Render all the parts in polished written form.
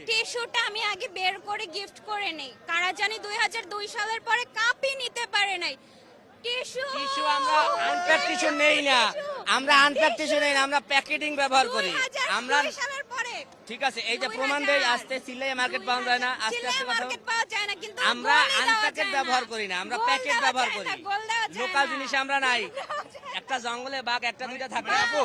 টিস্যুটা আমি আগে বের করে গিফট করে নেই, কারা জানি 2002 সালের পরে কাপই নিতে পারে নাই। টিস্যু টিস্যু আমরা আনপ্যাক টিস্যু নেই না, আমরা আনপ্যাক টিস্যু নেই না, আমরা প্যাকেটিং ব্যবহার করি। আমরা 2002 সালের পরে ঠিক আছে, এই যে প্রমাণ দেই, আস্তে সিলাই মার্কেট পাওয়া যায় না, আস্তে আস্তে কথা মার্কেট পাওয়া যায় না, কিন্তু আমরা আনপ্যাকেট ব্যবহার করি না, আমরা প্যাকেট ব্যবহার করি। লোকাল জিনিস আমরা নাই। একটা জঙ্গলে বাঘ একটা দুইটা থাকে। আপু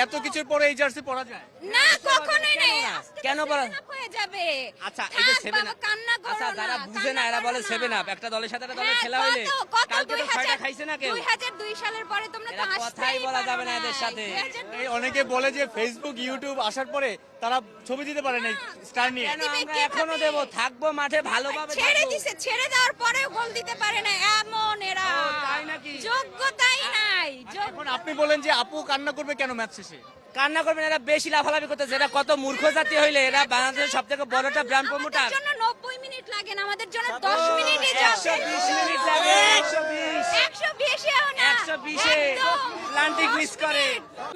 এত কিছুর পরে এই জার্সি পরা যায়? না, কখনোই না। কেন বলো? হয়ে যাবে। আচ্ছা এই যে থাক 7 বাবা, কান্না করো আচ্ছা যারা না, বুঝে না কান্না এরা করো বলে না। 7 আপ, একটা দলের সাথে একটা দলের হ্যাঁ, খেলা হইলে কত কালকে তো 2000 ছয়টা খাইছে না কেউ। 2002 সালের পরে তোমরা তো এরা কথাই আসতেই বলা পারো যাবে না এদের নাই। সাথে। 2002 এই অনেকে বলে যে ফেসবুক ইউটিউব আসার পরে তারা ছবি দিতে পারে না স্টার নিয়ে। কেন আমরা কিভাবে? এখনো দেব, থাকবো মাঠে ভালোভাবে ছেড়ে থাকবো। দিছে, ছেড়ে দেওয়ার পরেও গোল দিতে পারে না, এমন এরা। ও, তাই নাকি? যোগ্যতাই নাই। এখন আপনি বলেন যে আপু কান্না করবে কেন ম্যাচ শেষে? কান্না করবেন, এরা বেশি লাফালাফি করতেছে। এরা কত মূর্খ জাতি হইলে এরা বাংলাদেশের সব থেকে বড় একটা ব্র্যান্ড প্রমোটার। আমাদের জন্য 90 মিনিট লাগে না, আমাদের জন্য 10 মিনিটই যাবে। 120 মিনিট লাগে, 120 120 এও না, 120 এ একদম। আটলান্টিক মিস করে।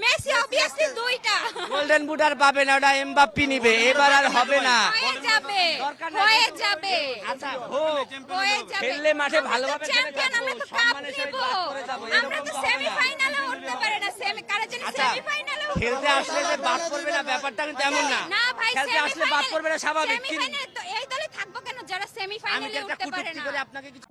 মেসি অবভিয়াসলি দুইটা গোল্ডেন বুট আর পাবে না, ওটা এমবাপ্পি নিবে, এবার আর হবে না। হয়ে যাবে, দরকার নাই। হয়ে যাবে, আচ্ছা হোক, হয়ে যাবে। খেললে মাঠে আমরা তো ভালোভাবে খেলে চ্যাম্পিয়ন, যাবো, আমরা তো কাপ সম্মানের সহিত নিব। বাদ করে যাবো, আমরা এরকম তো তো হবে না। সেমিফাইনালে উঠতে পারে না, কারা জানি আচ্ছা, সেমিফাইনালে খেলতে আসলে যে বাদ পড়বে না ব্যাপারটা কিন্তু এমন না। না ভাই, খেলতে আসলে বাদ পড়বে না স্বাভাবিক। সেমিফাইনালে তো এই দলে থাকবো কেন যারা আমি সেমিফাইনালে কি একটা উঠতে পারে কটূক্তি না? করে আপনাকে কিছু